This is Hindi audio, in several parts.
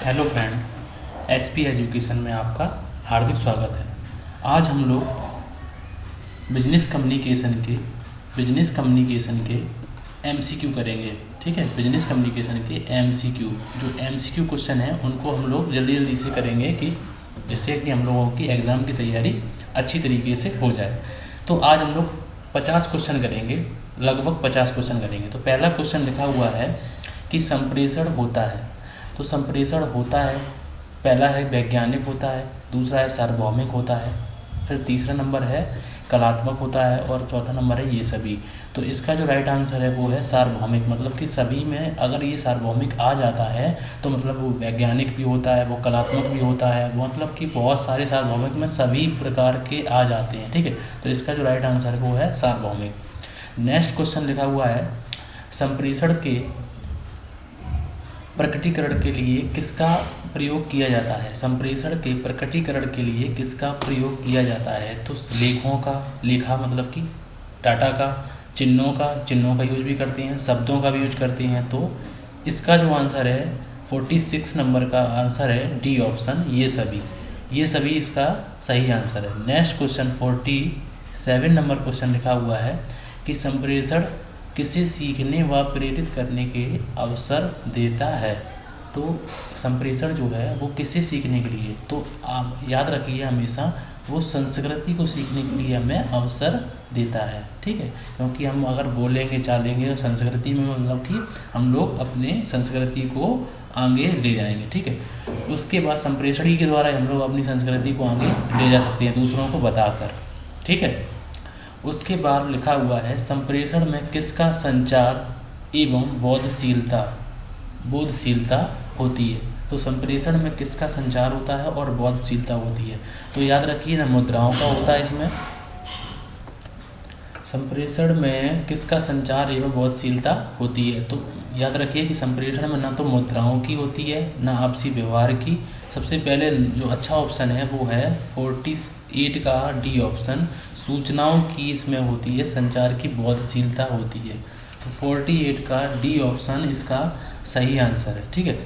हेलो फ्रेंड, एसपी एजुकेशन में आपका हार्दिक स्वागत है। आज हम लोग बिजनेस कम्युनिकेशन के एमसीक्यू करेंगे। ठीक है, बिजनेस कम्युनिकेशन के एमसीक्यू, जो एमसीक्यू क्वेश्चन है उनको हम लोग जल्दी जल्दी से करेंगे कि जिससे कि हम लोगों की एग्ज़ाम की तैयारी अच्छी तरीके से हो जाए। तो आज हम लोग 50 क्वेश्चन करेंगे, लगभग 50 क्वेश्चन करेंगे। तो पहला क्वेश्चन लिखा हुआ है कि संप्रेषण होता है। तो संप्रेषण होता है, पहला है वैज्ञानिक होता है, दूसरा है सार्वभौमिक होता है, फिर तीसरा नंबर है कलात्मक होता है और चौथा नंबर है ये सभी। तो इसका जो राइट आंसर है वो है सार्वभौमिक। मतलब कि सभी में अगर ये सार्वभौमिक आ जाता है तो मतलब वो वैज्ञानिक भी होता है, वो कलात्मक भी होता है, वो मतलब कि बहुत सारे सार्वभौमिक में सभी प्रकार के आ जाते हैं। ठीक है, तो इसका जो राइट आंसर है वो है सार्वभौमिक। नेक्स्ट क्वेश्चन लिखा हुआ है संप्रेषण के प्रकटीकरण के लिए किसका प्रयोग किया जाता है। संप्रेषण के प्रकटीकरण के लिए किसका प्रयोग किया जाता है। तो लेखों का, लेखा मतलब कि डाटा का, चिन्हों का यूज भी करते हैं, शब्दों का भी यूज करते हैं। तो इसका जो आंसर है 46 नंबर का आंसर है डी ऑप्शन, ये सभी इसका सही आंसर है। नेक्स्ट क्वेश्चन 47 नंबर क्वेश्चन लिखा हुआ है कि संप्रेषण किसे सीखने व प्रेरित करने के अवसर देता है। तो संप्रेषण जो है वो किसे सीखने के लिए, तो आप याद रखिए हमेशा वो संस्कृति को सीखने के लिए हमें अवसर देता है। ठीक है, क्योंकि हम अगर बोलेंगे चालेंगे संस्कृति में, मतलब कि हम लोग अपने संस्कृति को आगे ले जाएंगे। ठीक है, उसके बाद संप्रेषण ही के द्वारा हम लोग अपनी संस्कृति को आगे ले जा सकते हैं दूसरों को बताकर। ठीक है, उसके बाद लिखा हुआ है संप्रेषण में किसका संचार एवं बोधशीलता होती है। तो संप्रेषण में किसका संचार होता है और बोधशीलता होती है। तो याद रखिए ना, मुद्राओं का होता है इसमें। संप्रेषण में किसका संचार एवं बोधशीलता होती है। तो याद रखिए कि संप्रेषण में ना तो मुद्राओं की होती है ना आपसी व्यवहार की। सबसे पहले जो अच्छा ऑप्शन है वो है 48 का डी ऑप्शन, सूचनाओं की इसमें होती है, संचार की बोधशीलता होती है। तो 48 का डी ऑप्शन इसका सही आंसर है। ठीक है,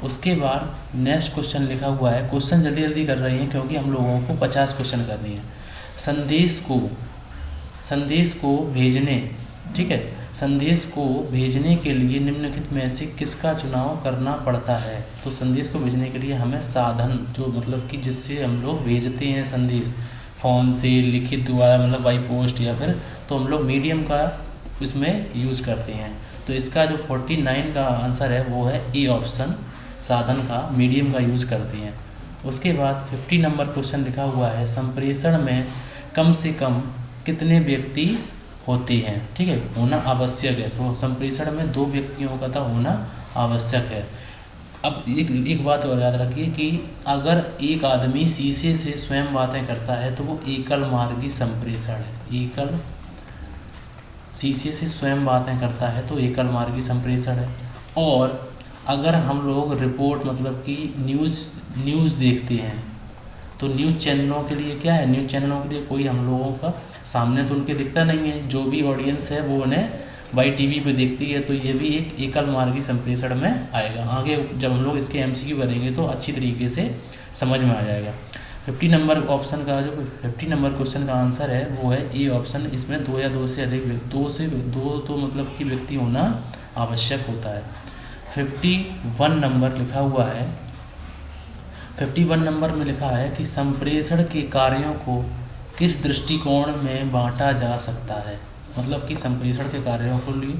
उसके बाद नेक्स्ट क्वेश्चन लिखा हुआ है, क्वेश्चन जल्दी जल्दी कर रहे हैं क्योंकि हम लोगों को 50 क्वेश्चन करनी है। संदेश को भेजने, ठीक है, संदेश को भेजने के लिए निम्नलिखित में से किसका चुनाव करना पड़ता है। तो संदेश को भेजने के लिए हमें साधन, जो मतलब कि जिससे हम लोग भेजते हैं संदेश, फ़ोन से, लिखित द्वारा मतलब बाई पोस्ट, या फिर तो हम लोग मीडियम का इसमें यूज़ करते हैं। तो इसका जो 49 का आंसर है वो है ए ऑप्शन, साधन का, मीडियम का यूज़ करते हैं। उसके बाद 50 नंबर क्वेश्चन लिखा हुआ है संप्रेषण में कम से कम कितने व्यक्ति होते हैं। ठीक है, होना आवश्यक है। तो संप्रेषण में 2 व्यक्तियों का तो होना आवश्यक है। अब एक बात और याद रखिए कि अगर एक आदमी शीशे से स्वयं बातें करता है तो वो एकल मार्गी संप्रेषण है। शीशे से स्वयं बातें करता है तो एकल मार्गी संप्रेषण है। और अगर हम लोग रिपोर्ट मतलब कि न्यूज़ देखते हैं तो न्यूज़ चैनलों के लिए क्या है, न्यूज़ चैनलों के लिए कोई हम लोगों का सामने तो उनके दिखता नहीं है, जो भी ऑडियंस है वो उन्हें बाई टीवी पे देखती है। तो ये भी एक एकल मार्गी संप्रेषण में आएगा। आगे जब हम लोग इसके एमसीक्यू करेंगे तो अच्छी तरीके से समझ में आ जाएगा। 50 नंबर ऑप्शन का, जो 50 नंबर क्वेश्चन का आंसर है वो है ए ऑप्शन। इसमें 2 या 2 से अधिक, 2 तो मतलब कि व्यक्ति होना आवश्यक होता है। 51 नंबर लिखा हुआ है, 51 नंबर में लिखा है कि संप्रेषण के कार्यों को किस दृष्टिकोण में बांटा जा सकता है। मतलब कि संप्रेषण के कार्यों को लिए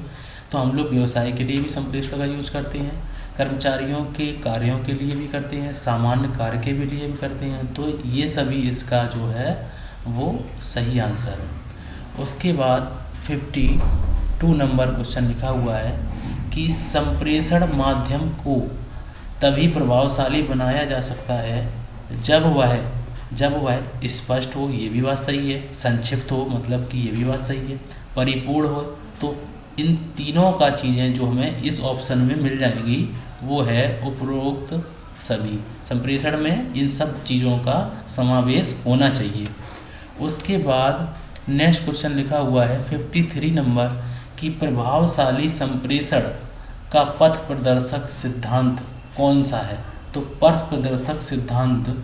तो हम लोग व्यवसाय के लिए भी संप्रेषण का यूज करते हैं, कर्मचारियों के कार्यों के लिए भी करते हैं, सामान्य कार्य के भी लिए भी करते हैं। तो ये सभी इसका जो है वो सही आंसर है। उसके बाद 52 नंबर क्वेश्चन लिखा हुआ है कि संप्रेषण माध्यम को तभी प्रभावशाली बनाया जा सकता है जब वह स्पष्ट हो, ये भी बात सही है, संक्षिप्त हो, मतलब कि ये भी बात सही है, परिपूर्ण हो। तो इन तीनों का चीज़ें जो हमें इस ऑप्शन में मिल जाएगी वो है उपरोक्त सभी। संप्रेषण में इन सब चीज़ों का समावेश होना चाहिए। उसके बाद नेक्स्ट क्वेश्चन लिखा हुआ है 53 नंबर कि प्रभावशाली संप्रेषण का पथ प्रदर्शक सिद्धांत कौन सा है। तो पथ प्रदर्शक सिद्धांत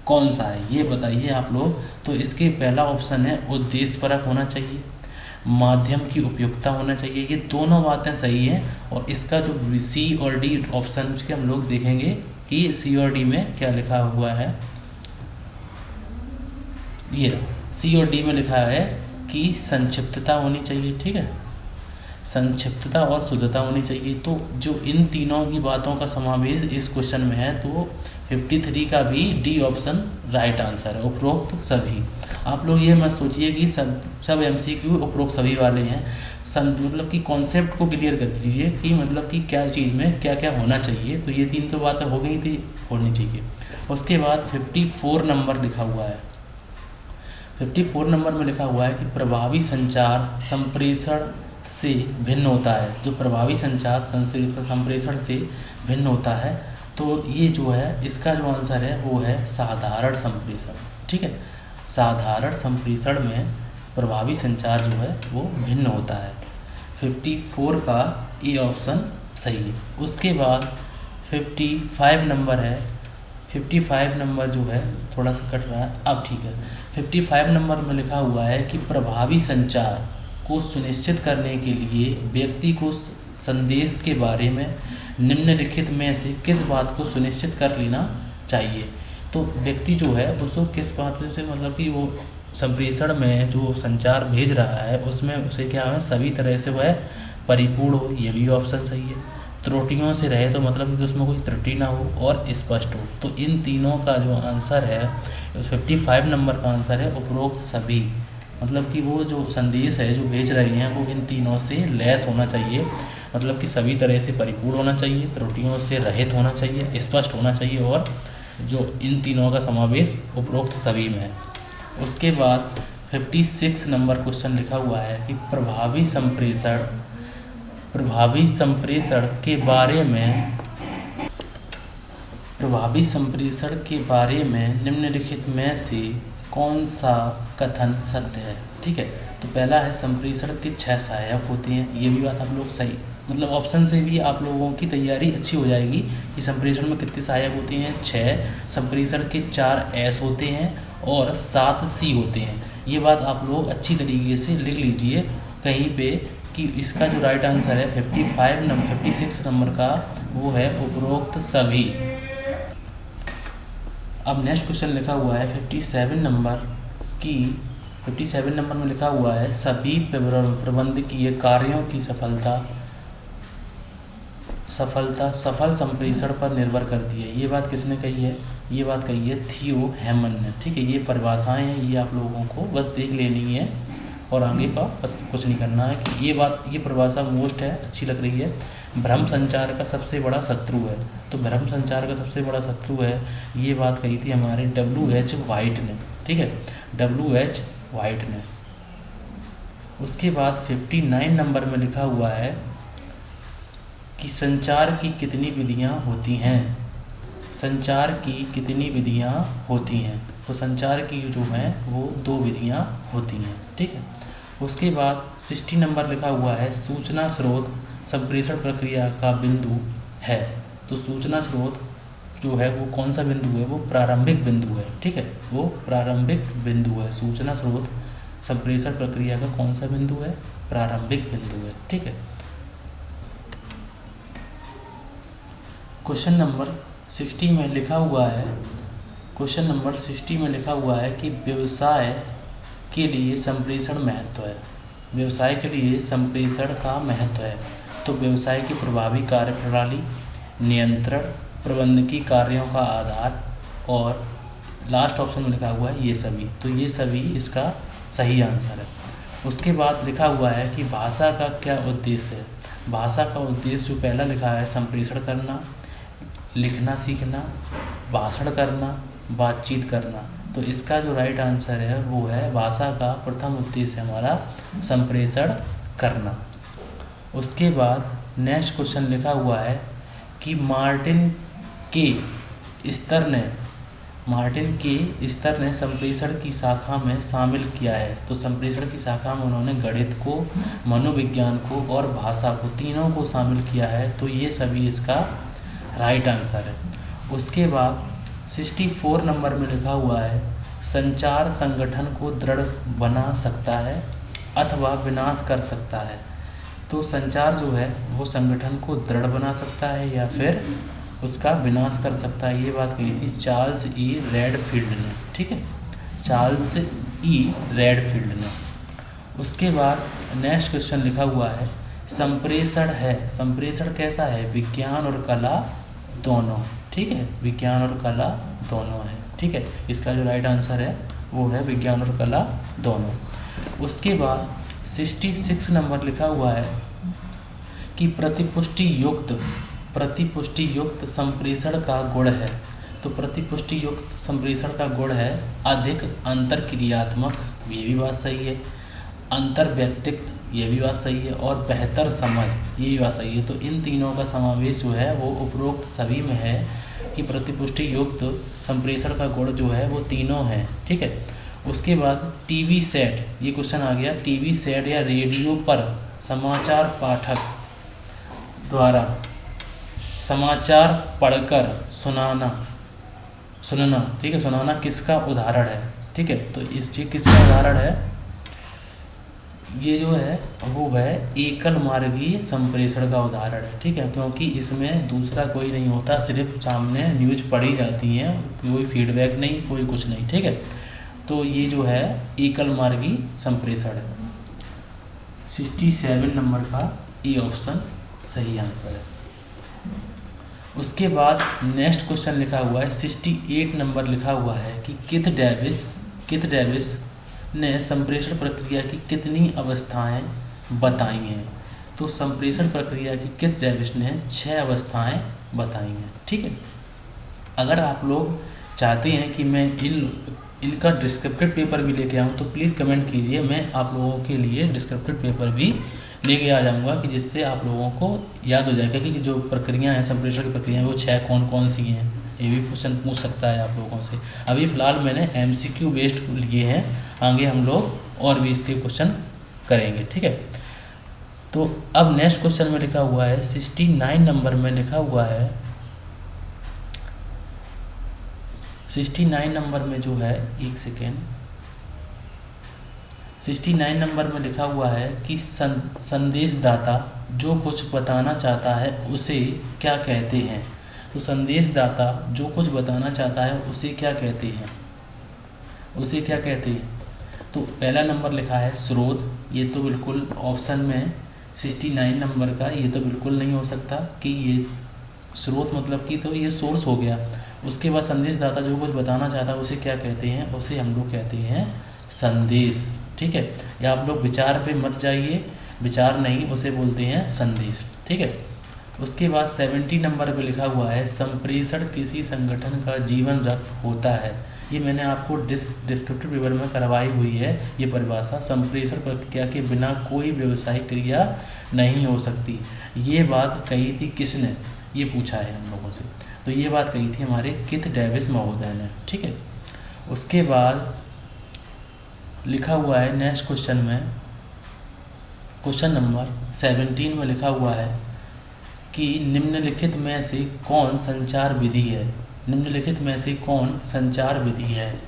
कौन सा है, ये बताइए आप लोग। तो इसके पहला ऑप्शन है उद्देश्यपरक होना चाहिए, माध्यम की उपयुक्तता होना चाहिए, ये दोनों बातें सही हैं। और इसका जो सी और डी ऑप्शन उसके हम लोग देखेंगे कि सी और डी में क्या लिखा हुआ है। ये सी और डी में लिखा है कि संक्षिप्तता होनी चाहिए, ठीक है, संक्षिप्तता और शुद्धता होनी चाहिए। तो जो इन तीनों की बातों का समावेश इस क्वेश्चन में है, तो 53 का भी डी ऑप्शन राइट आंसर है, उपरोक्त सभी। आप लोग ये मत सोचिए कि सब एमसीक्यू उपरोक्त सभी वाले हैं, मतलब कि कॉन्सेप्ट को क्लियर कर दीजिए कि मतलब कि क्या चीज़ में क्या क्या होना चाहिए। तो ये तीन तो बातें हो गई थी, होनी चाहिए। उसके बाद 54 नंबर लिखा हुआ है। 54 नंबर में लिखा हुआ है कि प्रभावी संचार संप्रेषण से भिन्न होता है। जो प्रभावी संचार संप्रेषण से भिन्न होता है, तो ये जो है इसका जो आंसर है वो है साधारण संप्रेषण, ठीक है। साधारण संप्रेषण में प्रभावी संचार जो है वो भिन्न होता है। 54 का ए ऑप्शन सही है। उसके बाद 55 नंबर है। 55 नंबर जो है थोड़ा सा कट रहा है, अब ठीक है। 55 नंबर में लिखा हुआ है कि प्रभावी संचार को सुनिश्चित करने के लिए व्यक्ति को संदेश के बारे में निम्नलिखित में से किस बात को सुनिश्चित कर लेना चाहिए। तो व्यक्ति जो है उसको किस बात से, मतलब कि वो संप्रेषण में जो संचार भेज रहा है उसमें उसे क्या है, सभी तरह से वह परिपूर्ण हो, ये भी ऑप्शन सही है। त्रुटियों से रहे तो मतलब कि उसमें कोई त्रुटि ना हो और स्पष्ट हो। तो इन तीनों का जो आंसर है, 55 नंबर का आंसर है उपरोक्त सभी। मतलब कि वो जो संदेश है जो भेज रही हैं वो इन तीनों से लैस होना चाहिए, मतलब कि सभी तरह से परिपूर्ण होना चाहिए, त्रुटियों से रहित होना चाहिए, स्पष्ट होना चाहिए, और जो इन तीनों का समावेश उपरोक्त सभी में है। उसके बाद 56 नंबर क्वेश्चन लिखा हुआ है कि प्रभावी संप्रेषण के बारे में निम्नलिखित में से कौन सा कथन सत्य है, ठीक है। तो पहला है संप्रेषण के 6 सहायक होते हैं, ये भी बात आप लोग सही, मतलब ऑप्शन से भी आप लोगों की तैयारी अच्छी हो जाएगी कि संप्रेषण में कितने सहायक होते हैं, 6। संप्रेषण के 4 एस होते हैं और 7 सी होते हैं। ये बात आप लोग अच्छी तरीके से लिख लीजिए कहीं पे कि इसका जो राइट आंसर है 56 नंबर का वो है उपरोक्त सभी। अब नेक्स्ट क्वेश्चन लिखा हुआ है 57 नंबर में लिखा हुआ है सभी प्रबंधकीय कार्यों की सफल संप्रेषण पर निर्भर करती है। ये बात किसने कही है? ये बात कही है थियो हेमन ने, ठीक है। ये परिभाषाएं हैं, ये आप लोगों को बस देख लेनी है और आगे का बस कुछ नहीं करना है कि ये परिभाषा मोस्ट है, अच्छी लग रही है। भ्रम संचार का सबसे बड़ा शत्रु है, तो भ्रम संचार का सबसे बड़ा शत्रु है, ये बात कही थी हमारे W.H. वाइट ने, ठीक है, W.H. वाइट ने। उसके बाद 59 नंबर में लिखा हुआ है कि संचार की कितनी विधियां होती हैं। संचार की कितनी विधियां होती हैं? तो संचार की जो हैं वो 2 विधियां होती हैं, ठीक है। उसके बाद 60 नंबर लिखा हुआ है सूचना स्रोत संप्रेषण प्रक्रिया का बिंदु है। तो सूचना स्रोत जो है वो कौन सा बिंदु है? वो प्रारंभिक बिंदु है, ठीक है, वो प्रारंभिक बिंदु है। सूचना स्रोत संप्रेषण प्रक्रिया का कौन सा बिंदु है? प्रारंभिक बिंदु है, ठीक है। क्वेश्चन नंबर 60 में लिखा हुआ है कि व्यवसाय के लिए संप्रेषण महत्व है। व्यवसाय के लिए संप्रेषण का महत्व है। तो व्यवसाय की प्रभावी कार्यप्रणाली, नियंत्रण, प्रबंधकीय कार्यों का आधार, और लास्ट ऑप्शन में लिखा हुआ है ये सभी। तो ये सभी इसका सही आंसर है। उसके बाद लिखा हुआ है कि भाषा का क्या उद्देश्य है। भाषा का उद्देश्य जो पहला लिखा है संप्रेषण करना, लिखना सीखना, भाषण करना, बातचीत करना। तो इसका जो राइट आंसर है वो है भाषा का प्रथम उद्देश्य हमारा संप्रेषण करना। उसके बाद नेक्स्ट क्वेश्चन लिखा हुआ है कि मार्टिन के स्तर ने संप्रेषण की शाखा में शामिल किया है। तो संप्रेषण की शाखा में उन्होंने गणित को, मनोविज्ञान को और भाषा को, तीनों को शामिल किया है। तो ये सभी इसका राइट आंसर है। उसके बाद 64 नंबर में लिखा हुआ है संचार संगठन को दृढ़ बना सकता है अथवा विनाश कर सकता है। तो संचार जो है वो संगठन को दृढ़ बना सकता है या फिर उसका विनाश कर सकता है, ये बात कही थी चार्ल्स ई रेडफील्ड ने। ठीक है, चार्ल्स ई रेडफील्ड ने। उसके बाद नेक्स्ट क्वेश्चन लिखा हुआ है संप्रेषण है, संप्रेषण कैसा है, विज्ञान और कला दोनों। ठीक है, विज्ञान और कला दोनों है। ठीक है, इसका जो राइट आंसर है वो है विज्ञान और कला दोनों। उसके बाद 66 नंबर लिखा हुआ है कि प्रतिपुष्टि युक्त संप्रेषण का गुण है। तो प्रतिपुष्टि युक्त संप्रेषण का गुण है अधिक अंतरक्रियात्मक, ये भी बात सही है, अंतर्व्यक्तित्व, ये भी बात सही है, और बेहतर समझ, ये भी बात सही है। तो इन तीनों का समावेश जो है वो उपरोक्त सभी में है कि प्रतिपुष्टि युक्त संप्रेषण का गुण जो है वो तीनों है। ठीक है, उसके बाद टीवी सेट, ये क्वेश्चन आ गया, टीवी सेट या रेडियो पर समाचार पाठक द्वारा समाचार पढ़कर सुनना। ठीक है, सुनाना किसका उदाहरण है। ठीक है, तो इस चीज किसका उदाहरण है, ये जो है वो है एकल मार्गीय संप्रेषण का उदाहरण है। ठीक है, क्योंकि इसमें दूसरा कोई नहीं होता, सिर्फ सामने न्यूज पढ़ी जाती है, कोई फीडबैक नहीं, कोई कुछ नहीं। ठीक है, तो ये जो है एकल मार्गी संप्रेषण है। 67 नंबर का ए ऑप्शन सही आंसर है। उसके बाद नेक्स्ट क्वेश्चन लिखा हुआ है 68 नंबर लिखा हुआ है कि किथ डेविस ने संप्रेषण प्रक्रिया की कितनी अवस्थाएं बताई हैं। तो संप्रेषण प्रक्रिया की किथ डेविस ने 6 अवस्थाएं बताई हैं। ठीक है, अगर आप लोग चाहते हैं कि मैं इनका डिस्क्रिप्टिव पेपर भी लेके आऊँ तो प्लीज़ कमेंट कीजिए, मैं आप लोगों के लिए डिस्क्रिप्टिव पेपर भी लेके आ जाऊँगा कि जिससे आप लोगों को याद हो जाएगा कि जो प्रक्रिया हैं, संप्रेषण की प्रक्रिया है वो 6 कौन कौन सी हैं। ये भी क्वेश्चन पूछ सकता है आप लोगों से। अभी फ़िलहाल मैंने MCQ बेस्ड लिए हैं, आगे हम लोग और भी इसके क्वेश्चन करेंगे। ठीक है, तो अब नेक्स्ट क्वेश्चन में लिखा हुआ है 69 नंबर में लिखा हुआ है 69 नंबर में जो है, एक सेकेंड, 69 नंबर में लिखा हुआ है कि संदेशदाता जो कुछ बताना चाहता है उसे क्या कहते हैं। तो संदेशदाता जो कुछ बताना चाहता है उसे क्या कहते हैं, उसे क्या कहते हैं। तो पहला नंबर लिखा है स्रोत, ये तो बिल्कुल ऑप्शन में 69 नंबर का ये तो बिल्कुल नहीं हो सकता कि ये स्रोत मतलब कि, तो ये सोर्स हो गया। उसके बाद संदेशदाता जो कुछ बताना चाहता है उसे क्या कहते हैं, उसे हम लोग कहते हैं संदेश। ठीक है, या आप लोग विचार पे मत जाइए, विचार नहीं, उसे बोलते हैं संदेश। ठीक है, उसके बाद 70 नंबर पे लिखा हुआ है संप्रेषण किसी संगठन का जीवन रक्त होता है। ये मैंने आपको डिस्क्रिप्टिव पेपर में करवाई हुई है ये परिभाषा। संप्रेषण प्रक्रिया के बिना कोई व्यवसायिक क्रिया नहीं हो सकती। ये बात कही थी किसने, ये पूछा है हम लोगों से, तो ये बात कही थी हमारे किथ डेविस महोदय ने। ठीक है, उसके बाद लिखा हुआ है नेक्स्ट क्वेश्चन में, क्वेश्चन नंबर 17 में लिखा हुआ है कि निम्नलिखित में से कौन संचार विधि है। निम्नलिखित में से कौन संचार विधि है।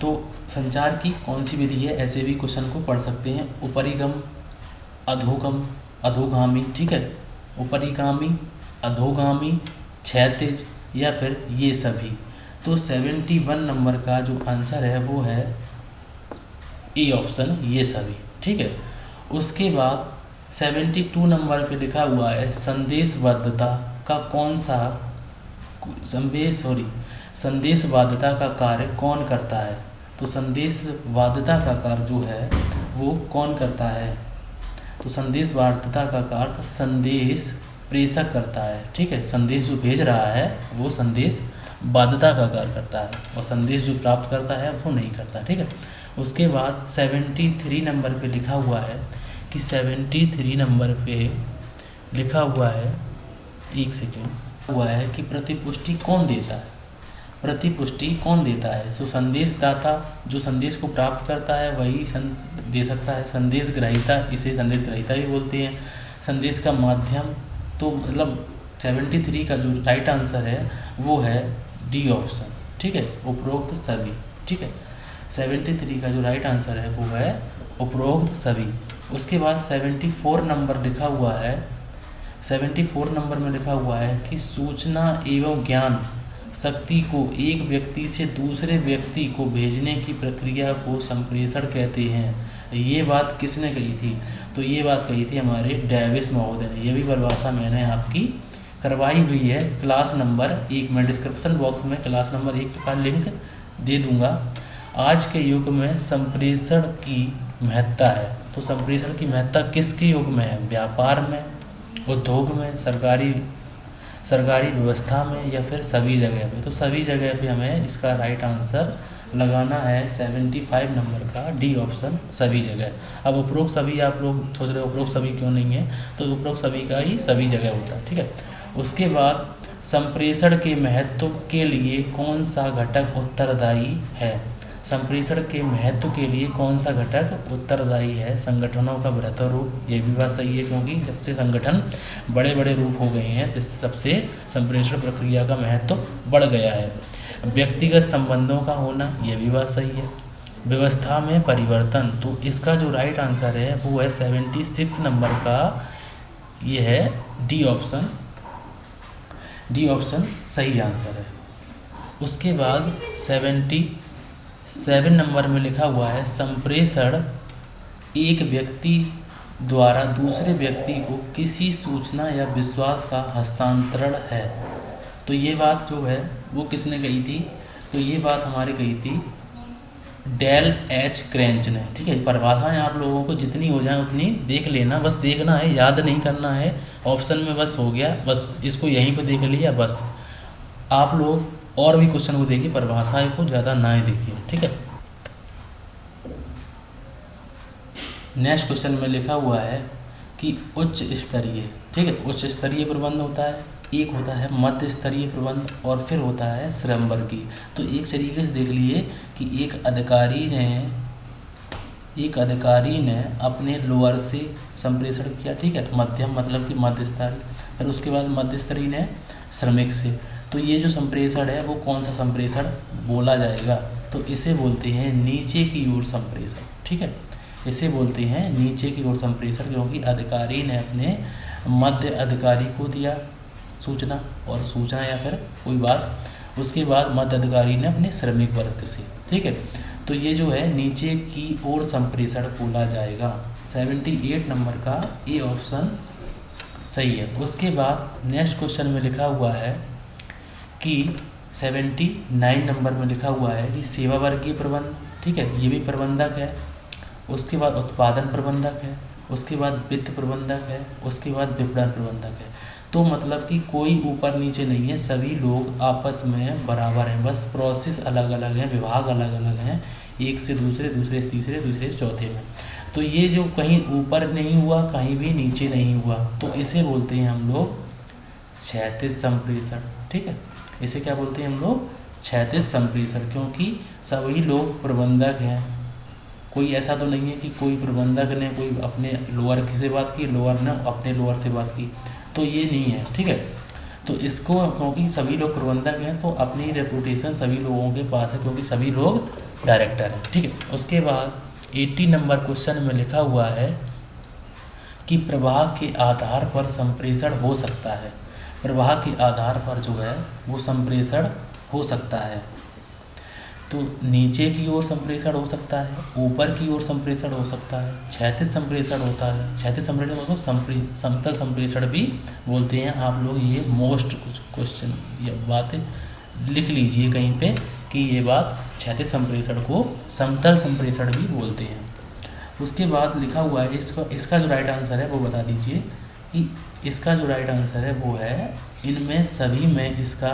तो संचार की कौन सी विधि है, ऐसे भी क्वेश्चन को पढ़ सकते हैं। उपरिगम, अधोगम, अधोगामी। ठीक है, उपरिगामी, अधोगामी, क्षैतिज या फिर ये सभी। तो 71 नंबर का जो आंसर है वो है ए ऑप्शन, ये सभी। ठीक है, उसके बाद 72 नंबर पे लिखा हुआ है संदेशवाद्यता का कौन सा संदेशवाद्यता का कार्य कौन करता है। तो संदेशवाद्यता का कार्य जो है वो कौन करता है। तो संदेशवाद्यता का कार्य संदेश प्रेषक करता है। ठीक है, संदेश जो भेज रहा है वो संदेश बाध्यता का कार्य करता है और संदेश जो प्राप्त करता है वो नहीं करता। ठीक है, उसके बाद 73 नंबर पे लिखा हुआ है कि 73 नंबर पे लिखा हुआ है, एक सेकेंड, हुआ है कि प्रतिपुष्टि कौन देता है। प्रतिपुष्टि कौन देता है। सो संदेशदाता जो संदेश को प्राप्त करता है वही दे सकता है। संदेश ग्रहीता, इसे संदेश ग्रहीता भी बोलते हैं। संदेश का माध्यम, तो मतलब 73 का जो राइट आंसर है वो है डी ऑप्शन, ठीक है, उपरोक्त सभी, ठीक है। 73 का जो राइट आंसर है वो है उपरोक्त सभी। उसके बाद 74 नंबर लिखा हुआ है, 74 नंबर में लिखा हुआ है कि सूचना एवं ज्ञान शक्ति को एक व्यक्ति से दूसरे व्यक्ति को भेजने की प्रक्रिया को संप्रेषण कहते हैं। ये बात किसने कही थी? तो ये बात कही थी हमारे डेविस महोदय ने। ये भी परिभाषा मैंने आपकी करवाई हुई है क्लास नंबर 1 में, डिस्क्रिप्शन बॉक्स में क्लास नंबर 1 का लिंक दे दूंगा। आज के युग में संप्रेषण की महत्ता है, तो संप्रेषण की महत्ता किसके युग में है? व्यापार में, उद्योग में, सरकारी व्यवस्था में, या फिर सभी जगह पे? तो सभी जगह पे हमें इसका राइट आंसर लगाना है 75 नंबर का डी ऑप्शन, सभी जगह। अब उपरोक्त सभी आप लोग सोच रहे हो उपरोक्त सभी क्यों नहीं है, तो उपरोक्त सभी का ही सभी जगह होता है, ठीक है। उसके बाद संप्रेषण के महत्व के लिए कौन सा घटक उत्तरदायी है? संप्रेषण के महत्व के लिए कौन सा घटक उत्तरदायी है? संगठनों का बृहत्तर रूप, ये भी बात सही है, क्योंकि जब से संगठन बड़े बड़े रूप हो गए हैं तब से संप्रेषण प्रक्रिया का महत्व बढ़ गया है। व्यक्तिगत संबंधों का होना, ये भी बात सही है। व्यवस्था में परिवर्तन, तो इसका जो राइट आंसर है वो है 76 नंबर का, ये है डी ऑप्शन, डी ऑप्शन सही आंसर है। उसके बाद 77 नंबर में लिखा हुआ है संप्रेषण एक व्यक्ति द्वारा दूसरे व्यक्ति को किसी सूचना या विश्वास का हस्तांतरण है। तो ये बात जो है वो किसने कही थी? तो ये बात हमारी कही थी डेल एच क्रेंच ने, ठीक है। परिभाषाएं आप लोगों को जितनी हो जाए उतनी देख लेना, बस देखना है, याद नहीं करना है। ऑप्शन में बस हो गया, बस इसको यहीं पे देख लिया बस। आप लोग और भी क्वेश्चन को देखिए, परिभाषाएं को ज़्यादा ना ही देखिए, ठीक है। नेक्स्ट क्वेश्चन में लिखा हुआ है कि उच्च स्तरीय, ठीक है, उच्च स्तरीय प्रबंध होता है, एक होता है मध्य स्तरीय प्रबंध और फिर होता है श्रमवर्गीय। तो एक तरीके से देख लिए कि एक अधिकारी ने अपने लोअर से संप्रेषण किया, ठीक है, मध्यम मतलब कि मध्य स्तरीय, फिर उसके बाद मध्य स्तरीय ने श्रमिक से। तो ये जो संप्रेषण है वो कौन सा संप्रेषण बोला जाएगा? तो इसे बोलते हैं नीचे की ओर संप्रेषण, ठीक है, इसे बोलते हैं नीचे की ओर संप्रेषण, क्योंकि अधिकारी ने अपने मध्य अधिकारी को दिया सूचना या फिर कोई बात, उसके बाद मध्य अधिकारी ने अपने श्रमिक वर्ग से, ठीक है। तो ये जो है नीचे की ओर संप्रेषण बोला जाएगा। 78 नंबर का ए ऑप्शन सही है। उसके बाद नेक्स्ट क्वेश्चन में लिखा हुआ है कि 79 नंबर में लिखा हुआ है कि सेवा वर्गीय प्रबंध, ठीक है, ये भी प्रबंधक है। उसके बाद उत्पादन प्रबंधक है, उसके बाद वित्त प्रबंधक है, उसके बाद विपणन प्रबंधक है। तो मतलब कि कोई ऊपर नीचे नहीं है, सभी लोग आपस में बराबर हैं, बस प्रोसेस अलग अलग हैं, विभाग अलग अलग हैं, एक से दूसरे, दूसरे से तीसरे, दूसरे से चौथे में। तो ये जो कहीं ऊपर नहीं हुआ, कहीं भी नीचे नहीं हुआ, तो इसे बोलते हैं हम लोग क्षैतिज संप्रेषण, ठीक है। इसे क्या बोलते हैं हम लोग? क्षैतिज संप्रेषण, क्योंकि सभी लोग प्रबंधक हैं। कोई ऐसा तो नहीं है कि कोई प्रबंधक ने कोई अपने लोअर से बात की, लोअर ने अपने लोअर से बात की, तो ये नहीं है, ठीक है। तो इसको क्योंकि सभी लोग प्रबंधक हैं तो अपनी रेपुटेशन सभी लोगों के पास है, क्योंकि सभी लोग डायरेक्टर हैं, ठीक है। उसके बाद 80 नंबर क्वेश्चन में लिखा हुआ है कि प्रवाह के आधार पर संप्रेषण हो सकता है। प्रवाह के आधार पर जो है वो संप्रेषण हो सकता है। तो नीचे की ओर संप्रेषण हो सकता है, ऊपर की ओर संप्रेषण हो सकता है, क्षैतिज संप्रेषण होता है। क्षैतिज संप्रेषण को समतल संप्रेषण भी बोलते हैं। आप लोग ये मोस्ट कुछ क्वेश्चन ये बातें लिख लीजिए कहीं पे कि ये बात क्षैतिज संप्रेषण को समतल संप्रेषण भी बोलते हैं। उसके बाद लिखा हुआ है इसका जो राइट आंसर है वो बता दीजिए कि इसका जो राइट आंसर है वो है इनमें सभी में इसका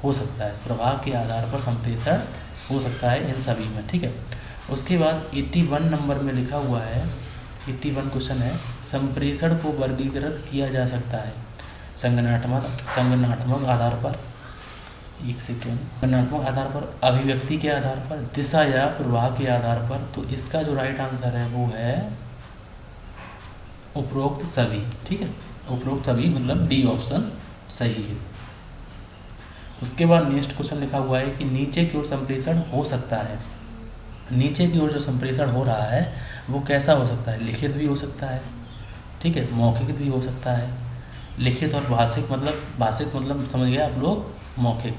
हो सकता है, प्रभाव के आधार पर संप्रेषण हो सकता है इन सभी में, ठीक है। उसके बाद 81 नंबर में लिखा हुआ है, 81 क्वेश्चन है, संप्रेषण को वर्गीकृत किया जा सकता है संगठनात्मक आधार पर, एक सेकेंड, संगठनात्मक आधार पर, अभिव्यक्ति के आधार पर, दिशा या प्रवाह के आधार पर। तो इसका जो राइट आंसर है वो है उपरोक्त सभी, ठीक है, उपरोक्त सभी मतलब डी ऑप्शन सही है। उसके बाद नेक्स्ट क्वेश्चन लिखा हुआ है कि नीचे की ओर संप्रेषण हो सकता है। नीचे की ओर जो संप्रेषण हो रहा है वो कैसा हो सकता है? लिखित भी हो सकता है, ठीक है, मौखिक भी हो सकता है। लिखित और भाषिक मतलब समझ गए आप लोग, मौखिक।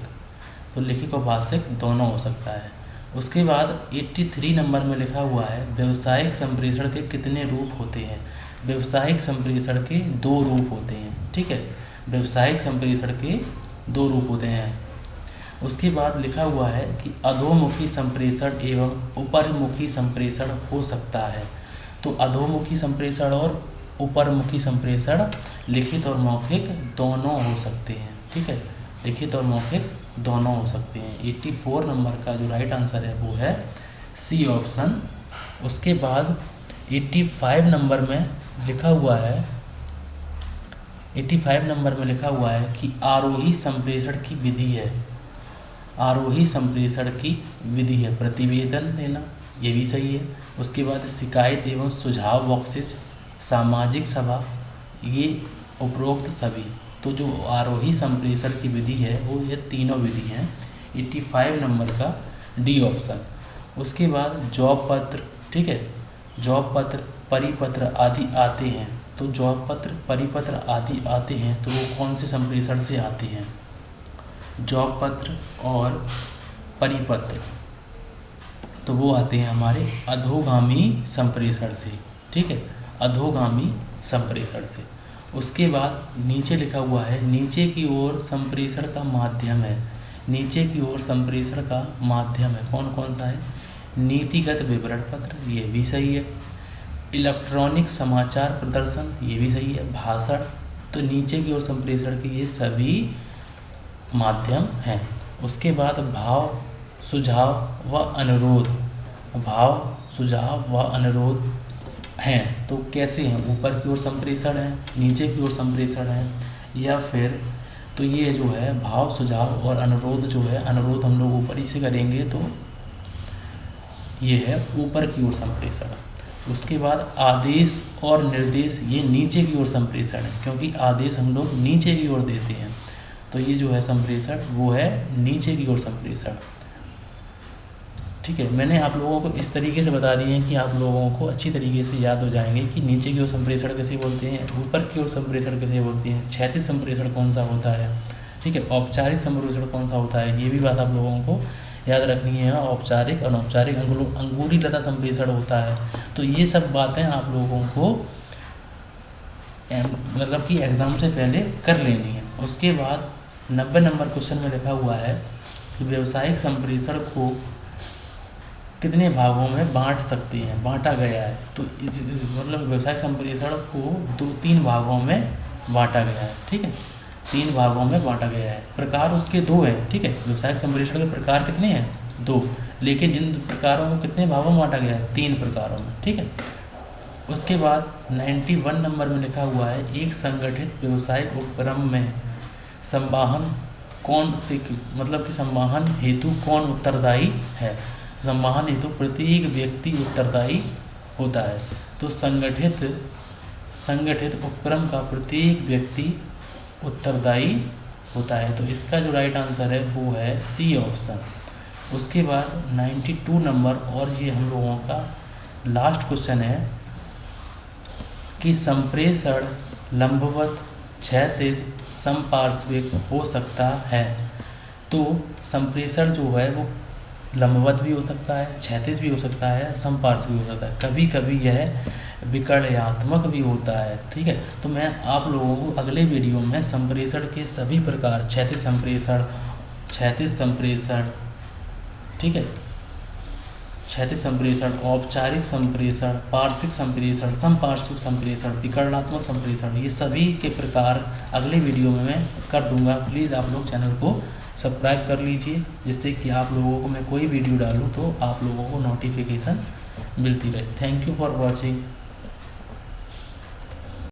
तो लिखित और भाषिक दोनों हो सकता है। उसके बाद 83 नंबर में लिखा हुआ है व्यावसायिक संप्रेषण के कितने रूप होते हैं? व्यावसायिक संप्रेषण के 2 रूप होते हैं, ठीक है। व्यावसायिक संप्रेषण के 2 रूप होते हैं। उसके बाद लिखा हुआ है कि अधोमुखी संप्रेषण एवं ऊपरमुखी संप्रेषण हो सकता है। तो अधोमुखी संप्रेषण और ऊपरमुखी संप्रेषण लिखित और मौखिक दोनों हो सकते हैं, ठीक है, लिखित और मौखिक दोनों हो सकते हैं। 84 नंबर का जो राइट आंसर है वो है सी ऑप्शन। उसके बाद 85 नंबर में लिखा हुआ है 85 नंबर में लिखा हुआ है कि आरोही संप्रेषण की विधि है। आरोही संप्रेषण की विधि है प्रतिवेदन देना, ये भी सही है। उसके बाद शिकायत एवं सुझाव बॉक्सेज, सामाजिक सभा, ये उपरोक्त सभी। तो जो आरोही संप्रेषण की विधि है वो ये तीनों विधि हैं। 85 नंबर का डी ऑप्शन। उसके बाद जॉब पत्र, ठीक है, जॉब पत्र, परिपत्र आदि आते हैं। तो जॉब पत्र, परिपत्र आदि आते हैं तो वो कौन से संप्रेषण से आते हैं? जॉब पत्र और परिपत्र तो वो आते हैं हमारे अधोगामी संप्रेषण से, ठीक है, अधोगामी संप्रेषण से। उसके बाद नीचे लिखा हुआ है नीचे की ओर संप्रेषण का माध्यम है। नीचे की ओर संप्रेषण का माध्यम है कौन कौन सा है? नीतिगत विवरण पत्र, ये भी सही है। इलेक्ट्रॉनिक समाचार प्रदर्शन, ये भी सही है। भाषण, तो नीचे की ओर संप्रेषण के ये सभी माध्यम हैं। उसके बाद भाव, सुझाव व अनुरोध, भाव, सुझाव व अनुरोध हैं तो कैसे हैं? ऊपर की ओर संप्रेषण है, नीचे की ओर संप्रेषण है, या फिर तो ये जो है भाव, सुझाव और अनुरोध जो है, अनुरोध हम लोग ऊपर ही से करेंगे तो ये है ऊपर की ओर संप्रेषण। उसके बाद आदेश और निर्देश, ये नीचे की ओर संप्रेषण है क्योंकि आदेश हम लोग नीचे की ओर देते हैं। तो ये जो है संप्रेषण वो है नीचे की ओर संप्रेषण, ठीक है। मैंने आप लोगों को इस तरीके से बता दिए हैं कि आप लोगों को अच्छी तरीके से याद हो जाएंगे कि नीचे की ओर संप्रेषण कैसे बोलते हैं, ऊपर की ओर संप्रेषण कैसे बोलते हैं, क्षैतिज संप्रेषण कौन सा होता है, ठीक है, औपचारिक संप्रेषण कौन सा होता है, ये भी बात आप लोगों को याद रखनी है। औपचारिक, अनौपचारिक, अंगूरी लता संप्रेषण होता है। तो ये सब बातें आप लोगों को मतलब कि एग्ज़ाम से पहले कर लेनी है। उसके बाद 90 नंबर क्वेश्चन में लिखा हुआ है कि व्यावसायिक संप्रेषण को कितने भागों में बांट सकते हैं, बांटा गया है। तो मतलब व्यवसायिक संप्रेषण को 3 भागों में बांटा गया है, ठीक है, 3 भागों में बांटा गया है। प्रकार उसके 2 है, ठीक है, व्यावसायिक संप्रेषण के प्रकार कितने हैं? 2, लेकिन इन प्रकारों को कितने भागों में बांटा गया है? 3 प्रकारों में, ठीक है। उसके बाद 91 नंबर में लिखा हुआ है एक संगठित व्यवसायिक उपक्रम में संवाहन कौन से मतलब कि संवाहन हेतु कौन उत्तरदायी है? संवाहन हेतु प्रत्येक व्यक्ति उत्तरदायी होता है। तो संगठित उपक्रम का प्रत्येक व्यक्ति उत्तरदायी होता है। तो इसका जो राइट आंसर है वो है सी ऑप्शन। उसके बाद 92 नंबर और ये हम लोगों का लास्ट क्वेश्चन है कि संप्रेषण लंबवत, क्षैतिज, समपार्श्विक हो सकता है। तो संप्रेषण जो है वो लंबवत भी हो सकता है, क्षैतिज भी हो सकता है, समपार्श्विक भी हो सकता है, कभी कभी यह विकर्णयात्मक भी होता है, ठीक है। तो मैं आप लोगों को अगले वीडियो में संप्रेषण के सभी प्रकार, क्षैतिज संप्रेषण, ठीक है, क्षैतिज संप्रेषण, औपचारिक संप्रेषण, पार्श्विक संप्रेषण, समपार्श्विक संप्रेषण, विकर्णात्मक संप्रेषण, ये सभी के प्रकार अगले वीडियो में मैं कर दूंगा। प्लीज़ आप लोग चैनल को सब्सक्राइब कर लीजिए जिससे कि आप लोगों को मैं कोई वीडियो डालूँ तो आप लोगों को नोटिफिकेशन मिलती रहे। Thank you for watching.